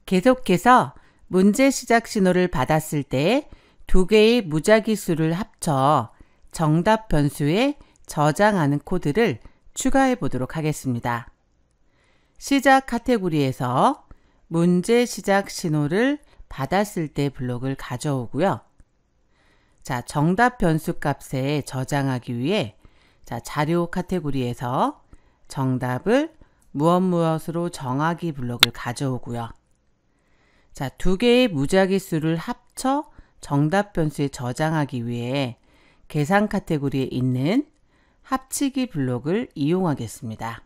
계속해서 문제 시작 신호를 받았을 때 두 개의 무작위 수를 합쳐 정답 변수에 저장하는 코드를 추가해 보도록 하겠습니다. 시작 카테고리에서 문제 시작 신호를 받았을 때 블록을 가져오고요. 자, 정답 변수 값에 저장하기 위해 자료 카테고리에서 정답을 무엇으로 정하기 블록을 가져오고요. 자, 두 개의 무작위 수를 합쳐 정답 변수에 저장하기 위해 계산 카테고리에 있는 합치기 블록을 이용하겠습니다.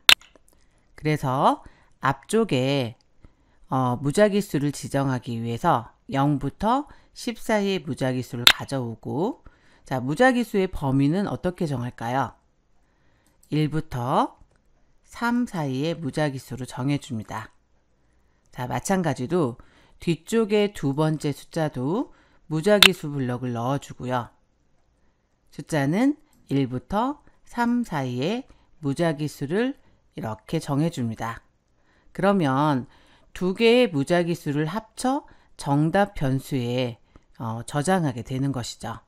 그래서 앞쪽에 무작위 수를 지정하기 위해서 0부터 10 사이의 무작위 수를 가져오고, 자, 무작위 수의 범위는 어떻게 정할까요? 1부터 3 사이의 무작위 수로 정해줍니다. 자, 마찬가지로 뒤쪽에 두 번째 숫자도 무작위 수 블록을 넣어주고요. 숫자는 1부터 3 사이의 무작위 수를 이렇게 정해줍니다. 그러면 두 개의 무작위 수를 합쳐 정답 변수에 저장하게 되는 것이죠.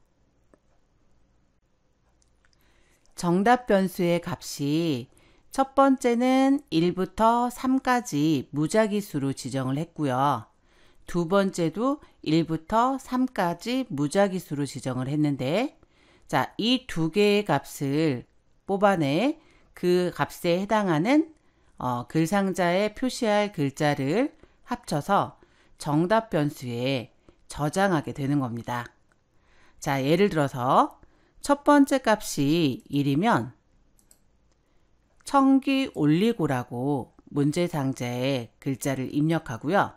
정답 변수의 값이 첫 번째는 1부터 3까지 무작위 수로 지정을 했고요. 두 번째도 1부터 3까지 무작위 수로 지정을 했는데, 자, 이 두 개의 값을 뽑아내 그 값에 해당하는 글상자에 표시할 글자를 합쳐서 정답 변수에 저장하게 되는 겁니다. 자, 예를 들어서 첫 번째 값이 1이면 청기 올리고라고 문제 상자에 글자를 입력하고요.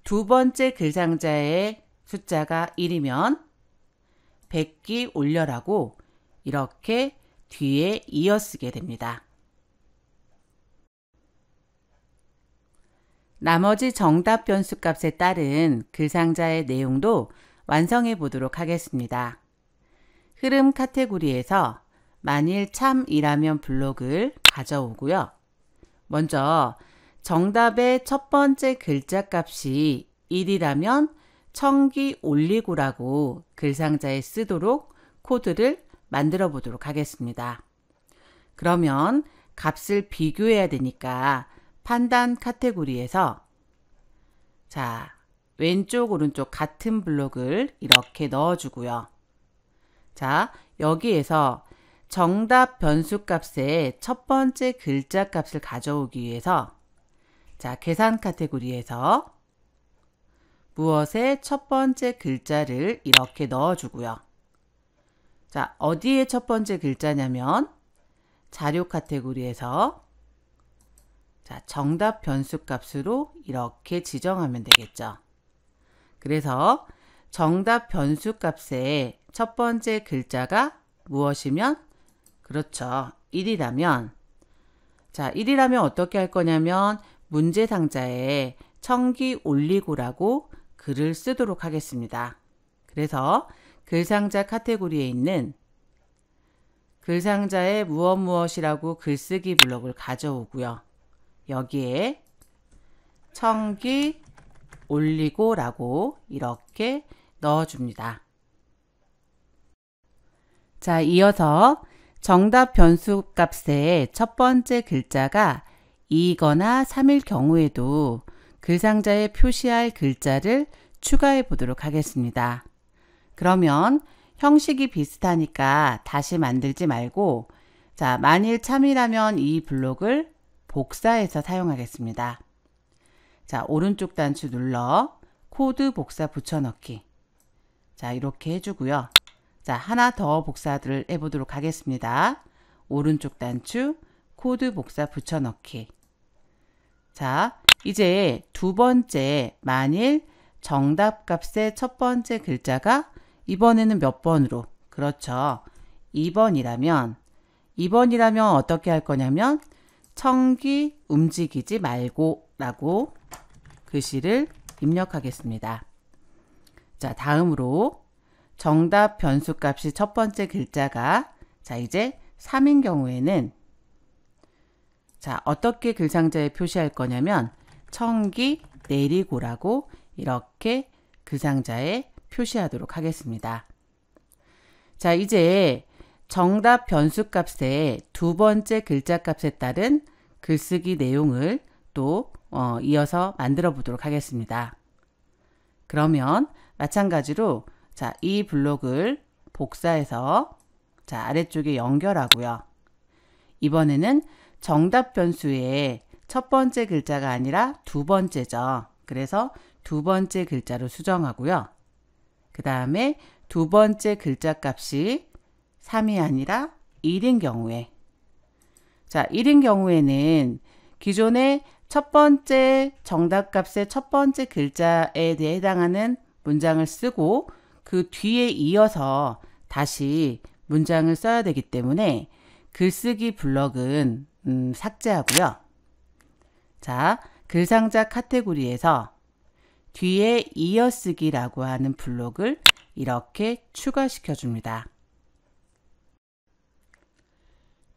두 번째 글상자의 숫자가 1이면 백기 올려라고 이렇게 뒤에 이어쓰게 됩니다. 나머지 정답 변수 값에 따른 글상자의 내용도 완성해 보도록 하겠습니다. 흐름 카테고리에서 만일 참이라면 블록을 가져오고요. 먼저 정답의 첫 번째 글자 값이 1이라면 청기 올리고라고 글상자에 쓰도록 코드를 만들어 보도록 하겠습니다. 그러면 값을 비교해야 되니까 판단 카테고리에서 자, 왼쪽 오른쪽 같은 블록을 이렇게 넣어주고요. 자, 여기에서 정답 변수 값의 첫 번째 글자 값을 가져오기 위해서 자, 계산 카테고리에서 무엇의 첫 번째 글자를 이렇게 넣어주고요. 자, 어디에 첫 번째 글자냐면 자료 카테고리에서 자, 정답 변수 값으로 이렇게 지정하면 되겠죠. 그래서 정답 변수 값의 첫 번째 글자가 무엇이면 그렇죠. 1이라면 자, 1이라면 어떻게 할 거냐면 문제 상자에 청기 올리고라고 글을 쓰도록 하겠습니다. 그래서 글상자 카테고리에 있는 글상자에 무엇이라고 글쓰기 블록을 가져오고요. 여기에 청기 올리고라고 이렇게 넣어줍니다. 자, 이어서 정답 변수 값의 첫 번째 글자가 2거나 3일 경우에도 글상자에 표시할 글자를 추가해 보도록 하겠습니다. 그러면 형식이 비슷하니까 다시 만들지 말고 자, 만일 참이라면 이 블록을 복사해서 사용하겠습니다. 자, 오른쪽 단추 눌러 코드 복사 붙여넣기. 자, 이렇게 해주고요. 자, 하나 더 복사를 해보도록 하겠습니다. 오른쪽 단추 코드 복사 붙여넣기. 자, 이제 두 번째 만일 정답 값의 첫 번째 글자가 이번에는 몇 번으로? 그렇죠. 2번이라면 어떻게 할 거냐면 청기 움직이지 말고 라고 글씨를 입력하겠습니다. 자, 다음으로 정답 변수값이 첫 번째 글자가 자, 이제 3인 경우에는 자, 어떻게 글상자에 표시할 거냐면 청기 내리고라고 이렇게 글상자에 표시하도록 하겠습니다. 자, 이제 정답 변수값의 두 번째 글자값에 따른 글쓰기 내용을 또 이어서 만들어 보도록 하겠습니다. 그러면 마찬가지로 자, 이 블록을 복사해서 자, 아래쪽에 연결하고요. 이번에는 정답 변수의 첫 번째 글자가 아니라 두 번째죠. 그래서 두 번째 글자로 수정하고요. 그 다음에 두 번째 글자 값이 3이 아니라 1인 경우에 자, 1인 경우에는 기존의 첫 번째 정답 값의 첫 번째 글자에 대해 해당하는 문장을 쓰고 그 뒤에 이어서 다시 문장을 써야 되기 때문에 글쓰기 블럭은 삭제하고요. 자, 글상자 카테고리에서 뒤에 이어쓰기라고 하는 블록을 이렇게 추가시켜 줍니다.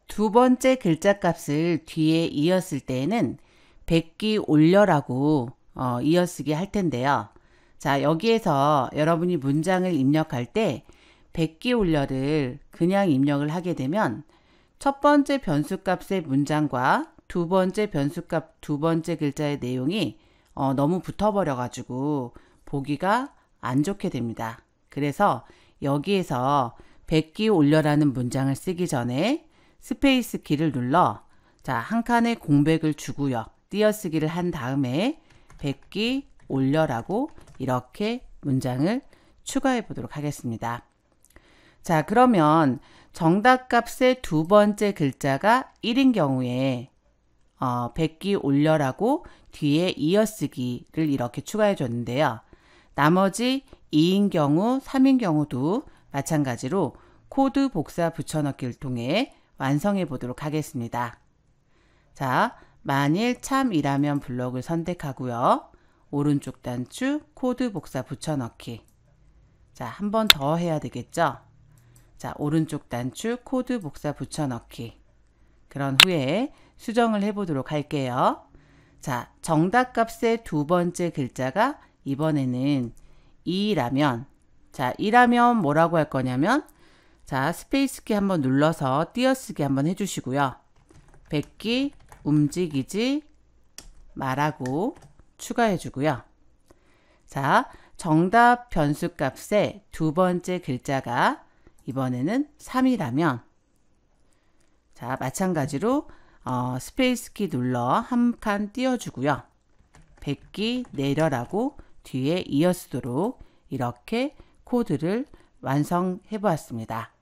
두 번째 글자 값을 뒤에 이었을 때에는 백기 올려라고 이어쓰기 할 텐데요. 자, 여기에서 여러분이 문장을 입력할 때 백기 올려를 그냥 입력을 하게 되면 첫 번째 변수값의 문장과 두 번째 변수값 두 번째 글자의 내용이 너무 붙어버려 가지고 보기가 안 좋게 됩니다. 그래서 여기에서 백기 올려라는 문장을 쓰기 전에 스페이스 키를 눌러 자, 한 칸의 공백을 주고요. 띄어쓰기를 한 다음에 백기 올려라고 이렇게 문장을 추가해 보도록 하겠습니다. 자, 그러면 정답 값의 두 번째 글자가 1인 경우에 백기 올려라고 뒤에 이어쓰기를 이렇게 추가해 줬는데요. 나머지 2인 경우, 3인 경우도 마찬가지로 코드 복사 붙여넣기를 통해 완성해 보도록 하겠습니다. 자, 만일 참이라면 블록을 선택하고요. 오른쪽 단추 코드 복사 붙여넣기. 자, 한 번 더 해야 되겠죠? 자, 오른쪽 단추 코드 복사 붙여넣기. 그런 후에 수정을 해 보도록 할게요. 자, 정답 값의 두 번째 글자가 이번에는 2라면 자, 2라면 뭐라고 할 거냐면 자, 스페이스 키 한번 눌러서 띄어쓰기 한번 해주시고요. 백기 움직이지 말라고 추가해 주고요. 자, 정답 변수 값의 두 번째 글자가 이번에는 3이라면 자, 마찬가지로 스페이스 키 눌러 한 칸 띄워주고요. 백기 내려라고 뒤에 이어쓰도록 이렇게 코드를 완성해 보았습니다.